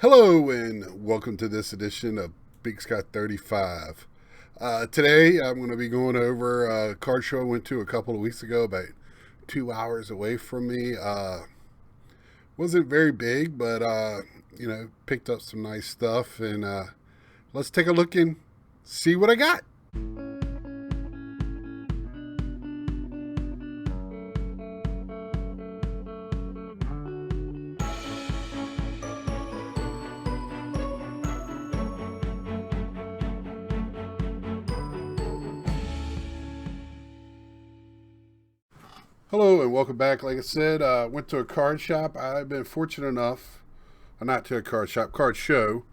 Hello and welcome to this edition of Big Sky 35. Today I'm going to be going over a card show I went to a couple of weeks ago, about 2 hours away from me. Wasn't very big, but picked up some nice stuff, and let's take a look and see what I got. Hello and welcome back. Like I said, went to a card shop. I've been fortunate enough, not to a card shop, card show.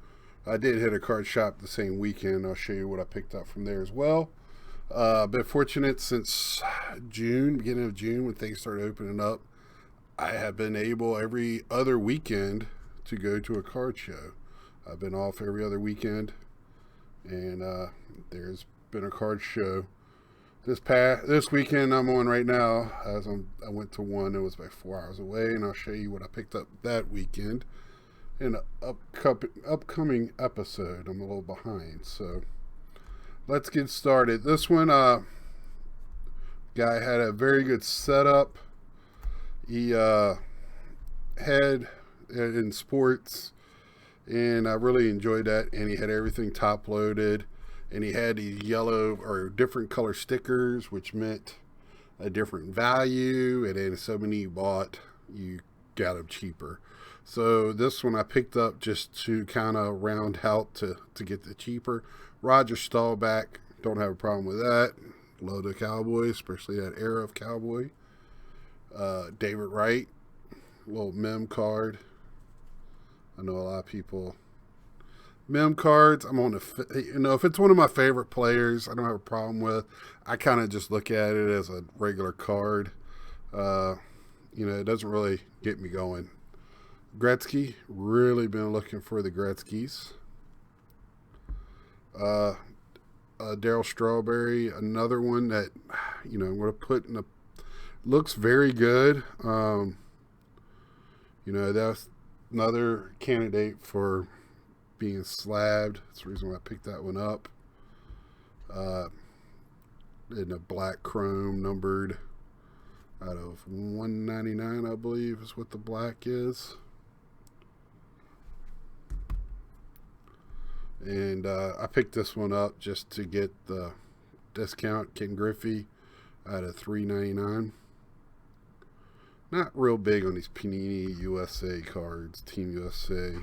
I did hit a card shop the same weekend. I'll show you what I picked up from there as well. Been fortunate since June, beginning of June, when things started opening up. I have been able every other weekend to go to a card show. I've been off every other weekend, and there's been a card show. This weekend I'm on right now. I went to one that was about 4 hours away, and I'll show you what I picked up that weekend in an upcoming episode. I'm a little behind, so let's get started. This one, guy had a very good setup. He had in sports, and I really enjoyed that. And he had everything top loaded. And he had these yellow or different color stickers, which meant a different value. And then so many you bought, you got them cheaper. So this one I picked up just to kind of round out to get the cheaper. Roger Staubach, don't have a problem with that. Love the Cowboys, especially that era of Cowboy. David Wright, little mem card. I know a lot of people. Mem cards, I'm on if it's one of my favorite players, I don't have a problem with. I kind of just look at it as a regular card. It doesn't really get me going. Gretzky, really been looking for the Gretzkys. Daryl Strawberry, another one that, I'm going to put in looks very good. That's another candidate for being slabbed. That's the reason why I picked that one up. In a black chrome, numbered out of 199, I believe is what the black is. And I picked this one up just to get the discount. Ken Griffey out of $3.99. Not real big on these Panini USA cards, Team USA.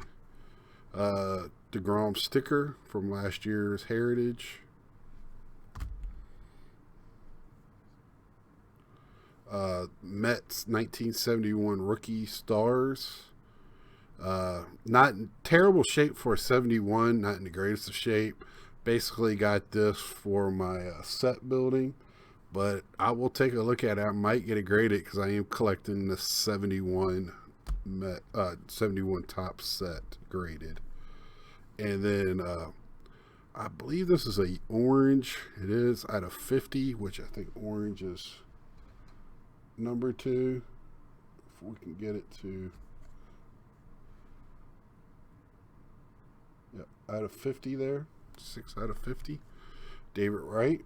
DeGrom sticker from last year's Heritage. Mets 1971 rookie stars. Not in terrible shape for a 71, not in the greatest of shape. Basically got this for my set building, but I will take a look at it. I might get it graded because I am collecting the 71 top set graded. And then I believe this is a orange. It is out of 50, which I think orange is number 2. If we can get it to, out of 50 there. 6 out of 50. David Wright,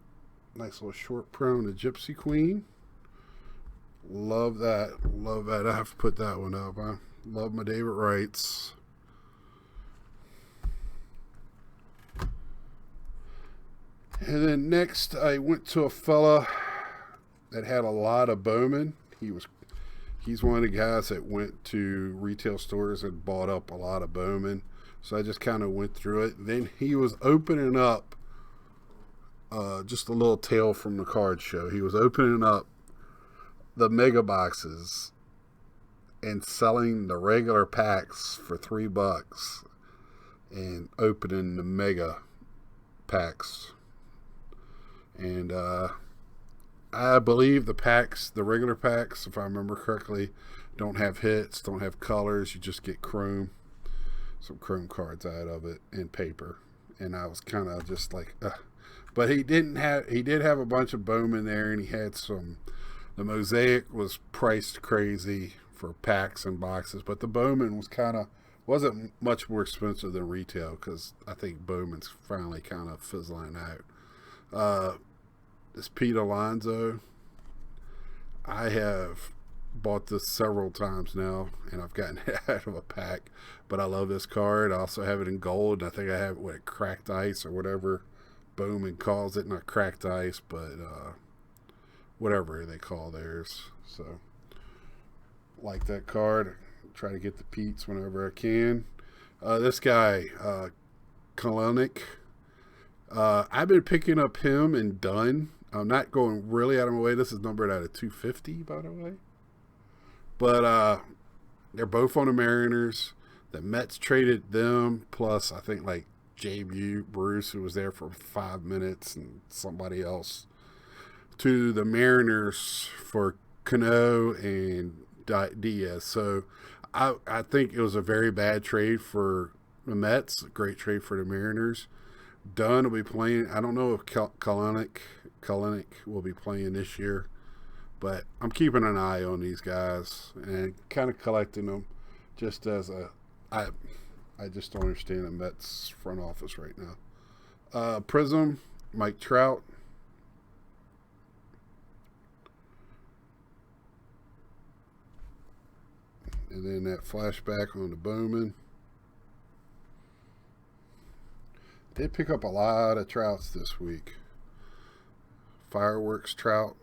nice little short print on the Gypsy Queen. Love that. I have to put that one up. I love my David Wrights. And then next, I went to a fella that had a lot of Bowman. He's one of the guys that went to retail stores and bought up a lot of Bowman. So I just kind of went through it. Then he was opening up just a little tale from the card show. He was opening up the mega boxes and selling the regular packs for $3 and opening the mega packs. And I believe the regular packs, if I remember correctly, don't have hits, don't have colors. You just get some chrome cards out of it and paper. And I was kind of just like, but he did have a bunch of Bowman there, and he had the Mosaic was priced crazy for packs and boxes, but the Bowman was kind of Wasn't much more expensive than retail because I think Bowman's finally kind of fizzling out. This Pete Alonso. I have bought this several times now, and I've gotten it out of a pack. But I love this card. I also have it in gold, and I think I have it with cracked ice or whatever Bowman calls it. Not cracked ice, but whatever they call theirs. So, like that card. Try to get the Pete's whenever I can. This guy, Kalanick. I've been picking up him and Dunn. I'm not going really out of my way. This is numbered out of 250, by the way. But they're both on the Mariners. The Mets traded them, plus I think like J.B. Bruce, who was there for 5 minutes, and somebody else, to the Mariners for Cano and Diaz. So I think it was a very bad trade for the Mets, a great trade for the Mariners. Dunn will be playing. I don't know if Kalanick will be playing this year, but I'm keeping an eye on these guys and kind of collecting them just as I just don't understand the Mets front office right now. Prism, Mike Trout. And then that flashback on the Bowman. Did pick up a lot of Trouts this week. Fireworks Trout.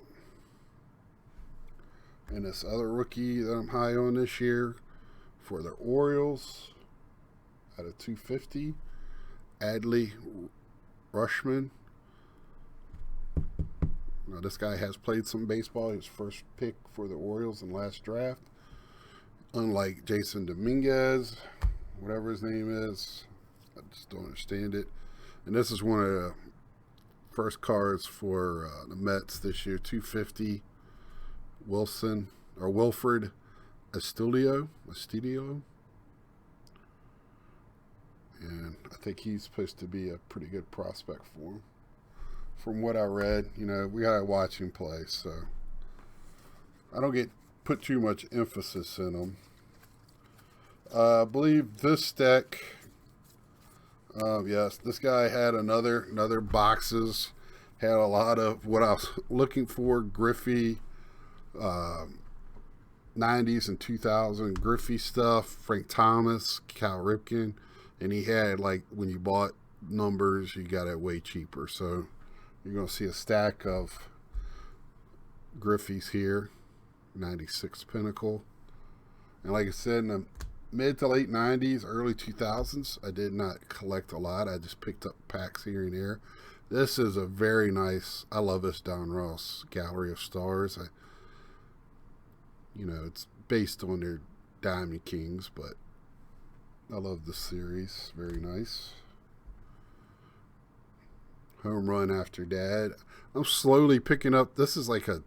And this other rookie that I'm high on this year for the Orioles out of 250. Adley Rushman. Now this guy has played some baseball. His first pick for the Orioles in last draft. Unlike Jason Dominguez, whatever his name is. I just don't understand it. And this is one of the first cards for the Mets this year. 250. Wilfred Astudillo. And I think he's supposed to be a pretty good prospect for him. From what I read, we gotta watch him play, so I don't put too much emphasis in him. I believe this deck, yes, this guy had another boxes, had a lot of what I was looking for, Griffey, 90s and 2000 Griffey stuff, Frank Thomas, Cal Ripken, and he had, like, when you bought numbers, you got it way cheaper, so you're going to see a stack of Griffey's here, 96 Pinnacle. And like I said, in the mid to late 90s, early 2000s, I did not collect a lot. I just picked up packs here and there. This is a very nice, I love this Don Ross Gallery of Stars. It's based on their Diamond Kings, but I love this series. Very nice. Home Run After Dad. I'm slowly picking up. This is like I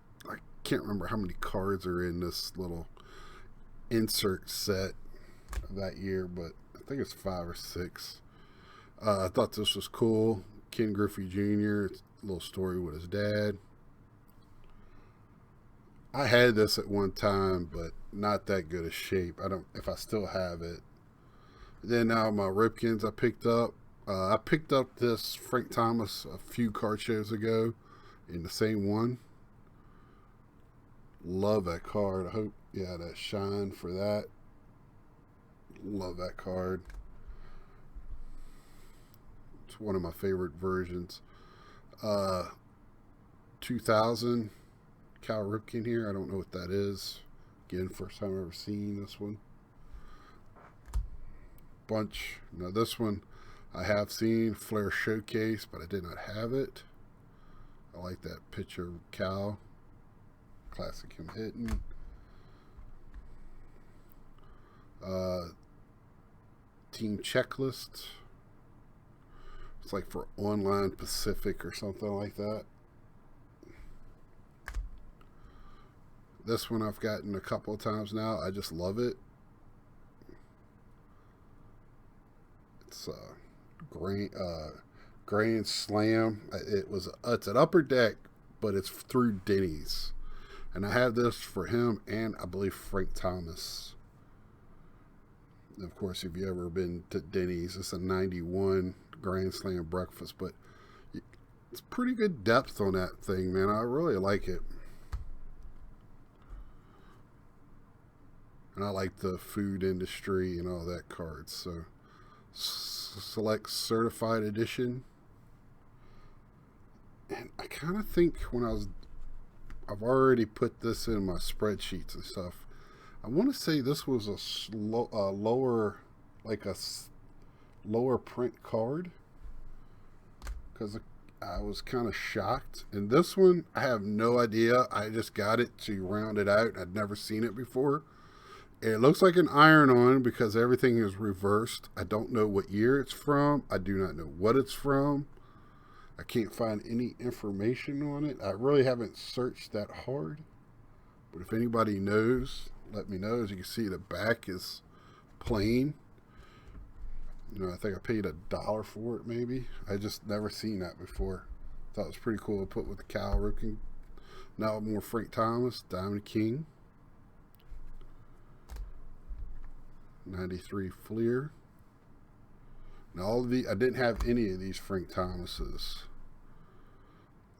can't remember how many cards are in this little insert set of that year, but I think it's 5 or 6. I thought this was cool. Ken Griffey Jr. It's a little story with his dad. I had this at one time, but not that good a shape. I don't if I still have it. Then now my Ripkins I picked up. I picked up this Frank Thomas a few card shows ago in the same one. Love that card. I hope, that shine for that. Love that card. It's one of my favorite versions. 2000 Cal Ripken here. I don't know what that is. Again, first time I've ever seen this one. Bunch. Now this one I have seen, Flair Showcase, but I did not have it. I like that picture of Cal. Classic him hitting. Team Checklist. It's like for Online Pacific or something like that. This one I've gotten a couple of times now. I just love it. It's Grand Slam. It's an upper deck, but it's through Denny's. And I have this for him and I believe Frank Thomas. Of course, if you ever been to Denny's, it's a 91 Grand Slam breakfast, but it's pretty good depth on that thing, man. I really like it. And I like the food industry and all that cards. So, select certified edition. And I kind of think I've already put this in my spreadsheets and stuff. I want to say this was a lower print card, because I was kind of shocked. And this one, I have no idea. I just got it to round it out. I'd never seen it before. It looks like an iron-on because everything is reversed. I don't know what year it's from. I do not know what it's from. I can't find any information on it. I really haven't searched that hard. But if anybody knows, let me know. As you can see, the back is plain. You know, I think I paid $1 for it, maybe. I just never seen that before. Thought it was pretty cool to put with the Cal Ripken. Now more Frank Thomas, Diamond King. 93 Fleer. Now I didn't have any of these Frank Thomases.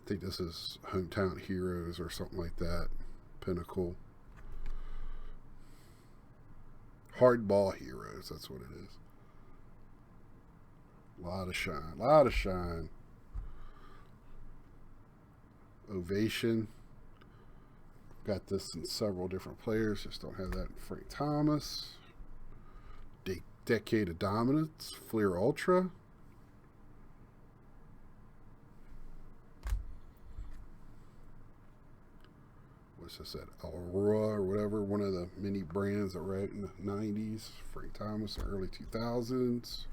I think this is Hometown Heroes or something like that. Pinnacle. Hardball Heroes, that's what it is. A lot of shine. A lot of shine. Ovation. Got this in several different players. Just don't have that in Frank Thomas. Decade of Dominance. Fleer Ultra. What's this at? Aurora or whatever. One of the many brands that were out in the 90s. Frank Thomas, early 2000s.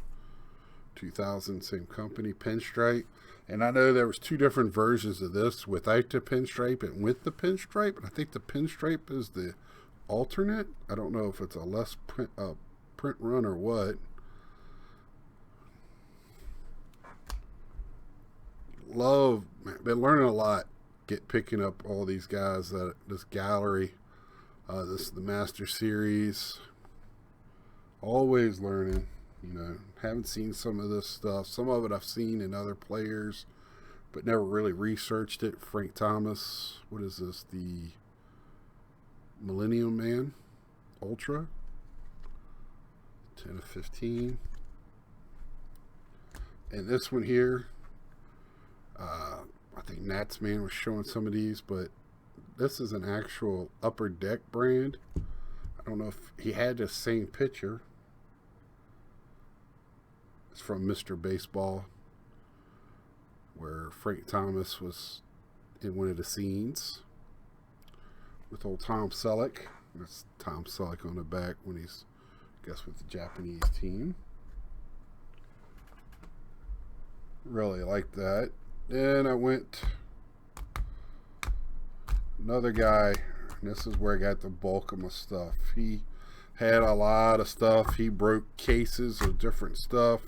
2000, same company. Pinstripe. And I know there was two different versions of this, without the pinstripe and with the pinstripe. And I think the pinstripe is the alternate. I don't know if it's a less print run or what. Love, man, been learning a lot. Picking up all these guys that this gallery, this is the Master Series. Always learning. You know, haven't seen some of this stuff. Some of it I've seen in other players, but never really researched it. Frank Thomas. What is this? The Millennium Man Ultra. 10 of 15. And this one here, I think Nats Man was showing some of these, but this is an actual Upper Deck brand. I don't know if he had the same picture. It's from Mr. Baseball, where Frank Thomas was in one of the scenes with old Tom Selleck. That's Tom Selleck on the back when he's, I guess, with the Japanese team. Really like that. Then I went another guy, and this is where I got the bulk of my stuff. He had a lot of stuff. He broke cases of different stuff.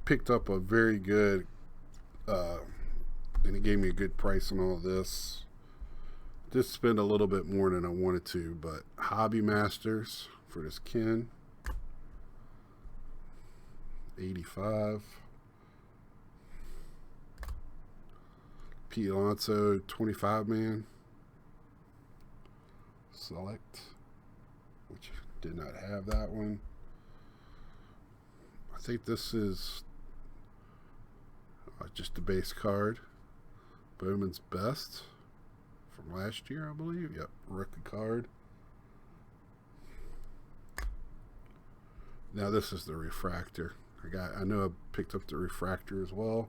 Picked up a very good, and he gave me a good price on all this. Just spend a little bit more than I wanted to, but Hobby Masters for this Ken. 85. Pete Alonso 25 man select, which did not have that one. I think this is just a base card. Bowman's Best from last year, I believe. Yep, rookie card. Now this is the refractor. I know I picked up the refractor as well.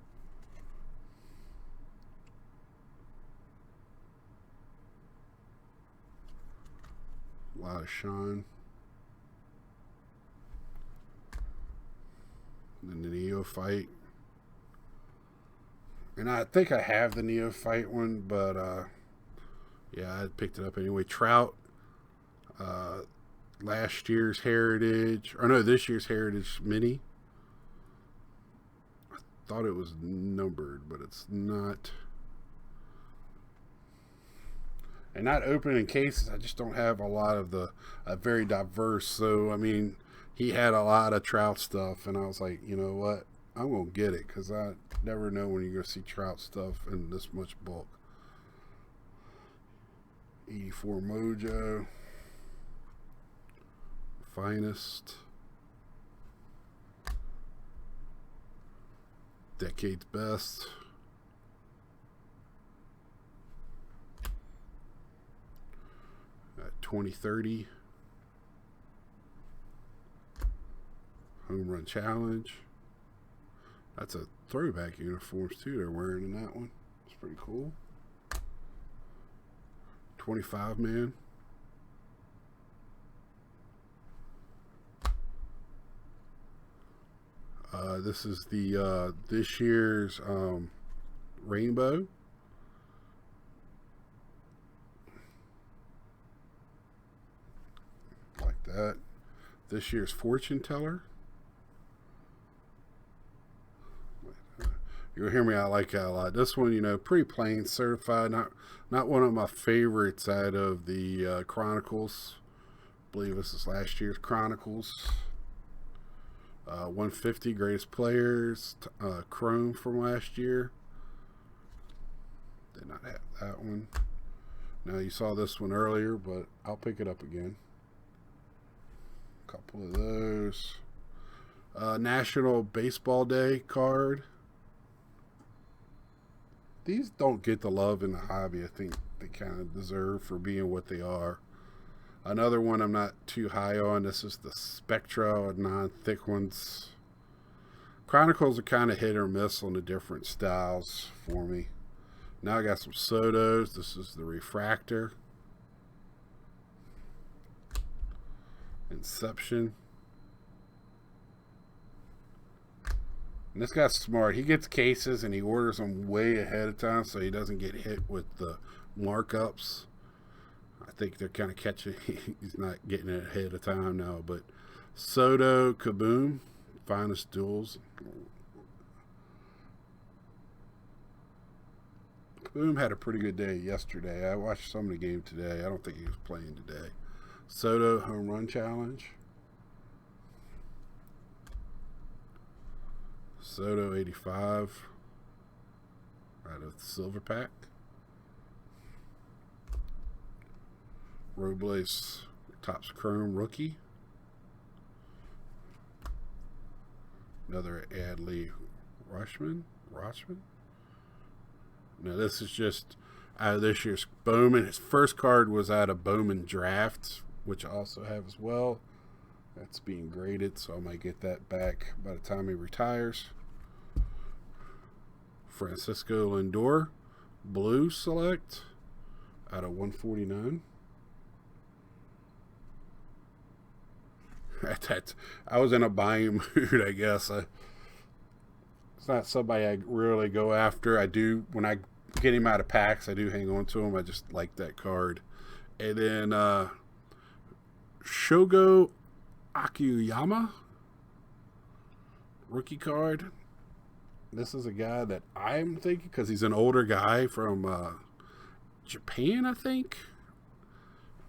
A lot of shine. And then the Neophyte. And I think I have the Neophyte one, but yeah, I picked it up anyway. Trout, last year's Heritage, or no, this year's Heritage Mini. I thought it was numbered, but it's not. And not open in cases, I just don't have a lot of the very diverse. So I mean, he had a lot of Trout stuff, and I was like, you know what? I'm going to get it because I never know when you're going to see Trout stuff in this much bulk. 84 Mojo. Finest. Decade's Best. At 2030. Home Run Challenge. That's a throwback uniforms too they're wearing in that one. It's pretty cool. 25 man. This is the this year's Rainbow. Like that. This year's Fortune Teller. You'll hear me, I like that a lot. This one, you know, pretty plain, certified. Not one of my favorites out of the Chronicles. I believe this is last year's Chronicles. 150 Greatest Players. Chrome from last year. Did not have that one. Now, you saw this one earlier, but I'll pick it up again. A couple of those. National Baseball Day card. These don't get the love in the hobby I think they kind of deserve for being what they are. Another one I'm not too high on. This is the Spectra non-thick ones. Chronicles are kind of hit or miss on the different styles for me. Now I got some Sotos. This is the Refractor. Inception. And this guy's smart. He gets cases and he orders them way ahead of time so he doesn't get hit with the markups. I think they're kind of catching. He's not getting it ahead of time now. But Soto Kaboom, finest duels. Kaboom had a pretty good day yesterday. I watched some of the game today. I don't think he was playing today. Soto Home Run Challenge. Soto 85 out of the Silver Pack. Robles Topps Chrome Rookie. Another Adley Rutschman. Now this is just out of this year's Bowman. His first card was out of Bowman Drafts, which I also have as well. That's being graded, so I might get that back by the time he retires. Francisco Lindor, Blue Select, out of 149. I was in a buying mood, I guess. It's not somebody I really go after. I do, when I get him out of packs, I do hang on to him. I just like that card. And then Shogo Akuyama, rookie card. This is a guy that I'm thinking, because he's an older guy from Japan, I think.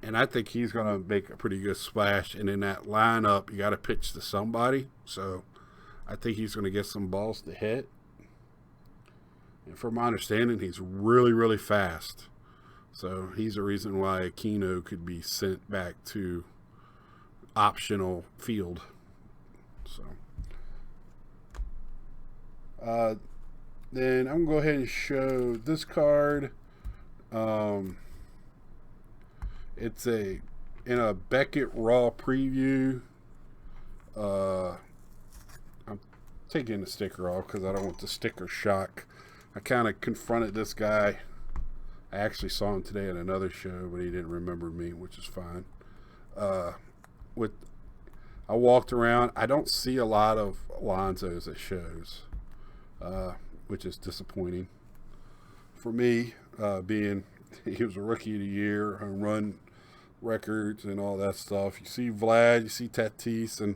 And I think he's going to make a pretty good splash. And in that lineup, you got to pitch to somebody. So I think he's going to get some balls to hit. And from my understanding, he's really, really fast. So he's a reason why Aquino could be sent back to optional field. So then I'm going to go ahead and show this card. It's in a Beckett Raw preview. I'm taking the sticker off because I don't want the sticker shock. I kind of confronted this guy. I actually saw him today at another show, but he didn't remember me, which is fine. I walked around. I don't see a lot of Alonsos at shows, which is disappointing for me, being he was a rookie of the year, home run records and all that stuff. You see Vlad, you see Tatis, and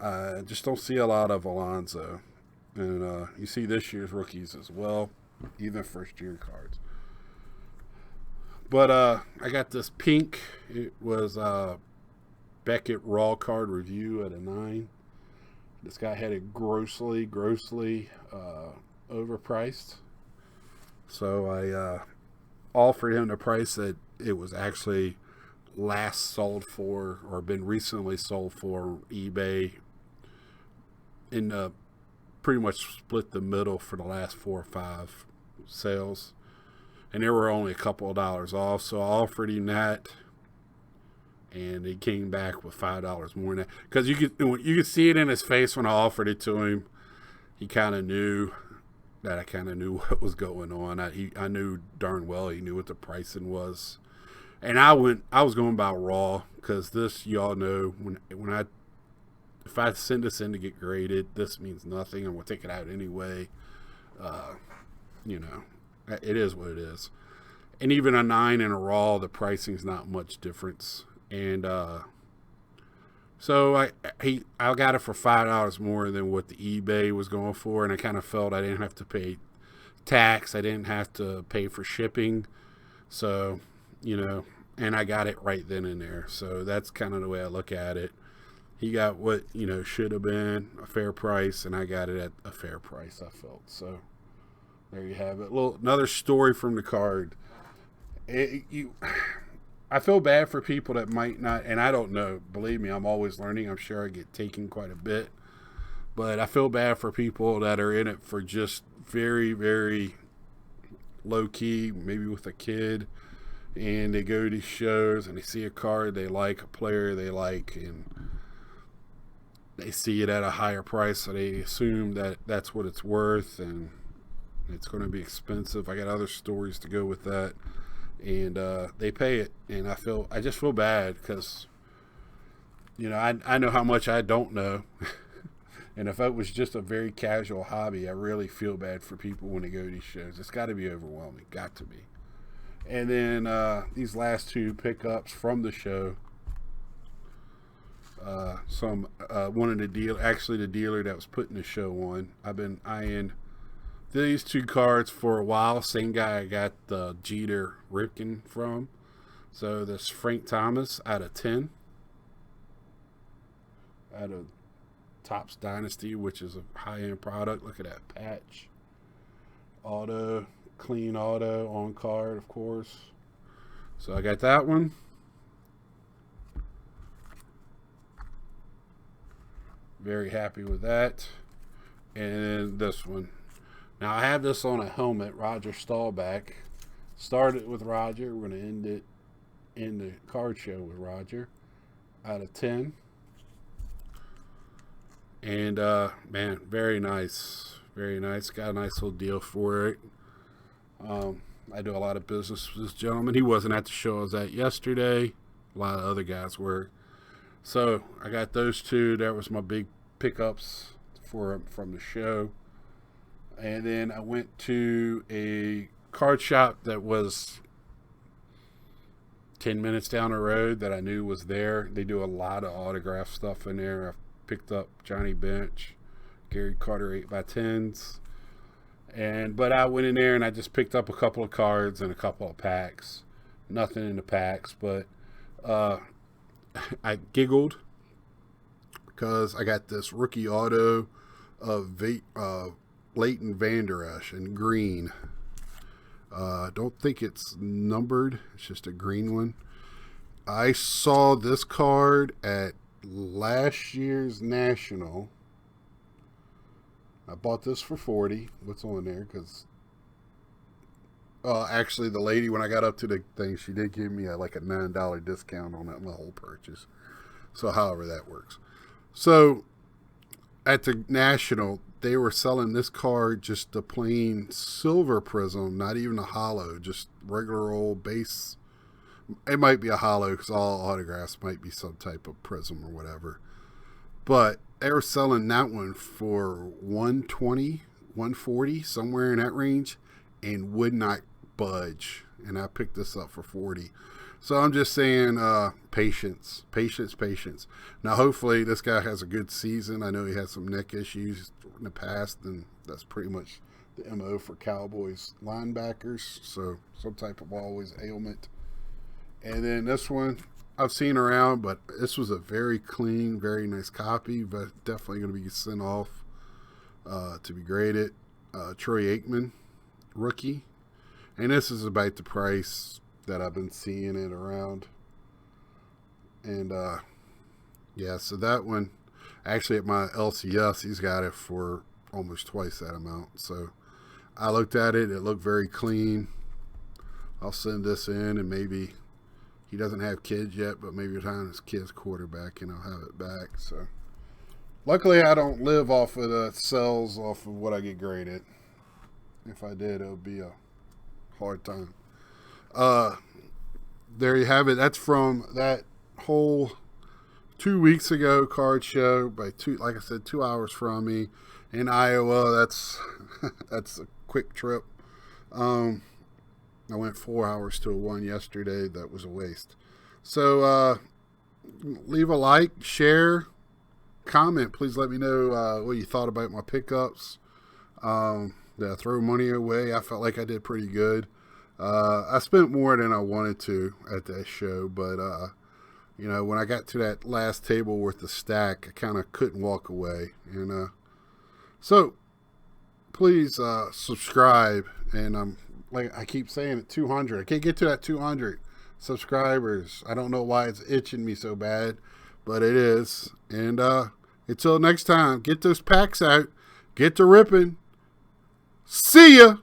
I just don't see a lot of Alonso. And you see this year's rookies as well, even first year cards. But I got this pink. It was Beckett Raw card review at a 9. This guy had it grossly overpriced. So I offered him the price that it was actually last sold for, or been recently sold for eBay, in the pretty much split the middle for the last 4 or 5 sales, and they were only a couple of dollars off. So I offered him that, and he came back with $5 more than that, because you could see it in his face when I offered it to him. He kind of knew that I kind of knew what was going on. I knew darn well he knew what the pricing was. And I was going by raw, because this, y'all know, if I send this in to get graded, this means nothing. I'm going to take it out anyway. You know, it is what it is. And even a 9 and a raw, the pricing's not much difference. And so I got it for $5 more than what the eBay was going for, and I kind of felt I didn't have to pay tax. I didn't have to pay for shipping. So, you know, and I got it right then and there. So that's kind of the way I look at it. He got what, you know, should have been a fair price, and I got it at a fair price, I felt. So there you have it. Another story from the card. I feel bad for people that might not, and I don't know. Believe me, I'm always learning. I'm sure I get taken quite a bit. But I feel bad for people that are in it for just very, very low-key, maybe with a kid, and they go to these shows and they see a card they like, a player they like, and they see it at a higher price, so they assume that that's what it's worth, and it's going to be expensive. I got other stories to go with that, and they pay it, and I just feel bad, because, you know, I know how much I don't know, and if it was just a very casual hobby, I really feel bad for people when they go to these shows. It's got to be overwhelming, got to be. And then these last 2 pickups from the show. One of the the dealer that was putting the show on. I've been eyeing these 2 cards for a while. Same guy I got the Jeter Ripken from. So this Frank Thomas out of 10. Out of Topps Dynasty, which is a high-end product. Look at that patch. Auto. Clean auto on card, of course. So I got that one. Very happy with that. And this one. Now I have this on a helmet, Roger Staubach. Started with Roger. We're going to end it in the card show with Roger. Out of 10. And man, very nice. Very nice. Got a nice little deal for it. I do a lot of business with this gentleman. He wasn't at the show I was at yesterday. A lot of other guys were. So I got those 2. That was my big pickups from the show. And then I went to a card shop that was 10 minutes down the road that I knew was there. They do a lot of autograph stuff in there. I picked up Johnny Bench, Gary Carter 8x10s. But I went in there and I just picked up a couple of cards and a couple of packs. Nothing in the packs, but I giggled because I got this rookie auto of Leighton Vander Esch in green. Don't think it's numbered. It's just a green one. I saw this card at last year's National. I bought this for $40. What's on there? Because actually, the lady, when I got up to the thing, she did give me like a $9 discount on that my whole purchase. So, however that works. So, at the National, they were selling this card just a plain silver Prism, not even a hollow, just regular old base. It might be a hollow because all autographs might be some type of Prism or whatever. But they were selling that one for $120, $140, somewhere in that range, and would not budge. And I picked this up for $40. So I'm just saying, patience. Now, hopefully, this guy has a good season. I know he had some neck issues in the past, and that's pretty much the MO for Cowboys linebackers. So some type of always ailment. And then this one, I've seen around, but this was a very clean, very nice copy, but definitely going to be sent off to be graded. Troy Aikman, rookie. And this is about the price that I've been seeing it around. And yeah, so that one, actually at my LCS, he's got it for almost twice that amount. So I looked at it, it looked very clean. I'll send this in, and maybe he doesn't have kids yet, but maybe time his kid's quarterback, and I'll have it back. So luckily I don't live off of the sales off of what I get graded. If I did, it would be a hard time. There you have it. That's from that whole 2 weeks ago card show by like I said, 2 hours from me in Iowa. That's a quick trip. I went 4 hours to a one yesterday. That was a waste. So leave a like, share, comment. Please let me know what you thought about my pickups. Did I throw money away? I felt like I did pretty good. I spent more than I wanted to at that show, but you know, when I got to that last table with the stack, I kind of couldn't walk away. And so please subscribe. And like I keep saying, at 200, I can't get to that 200 subscribers. I don't know why it's itching me so bad, but it is. And until next time, get those packs out, get to ripping. See ya.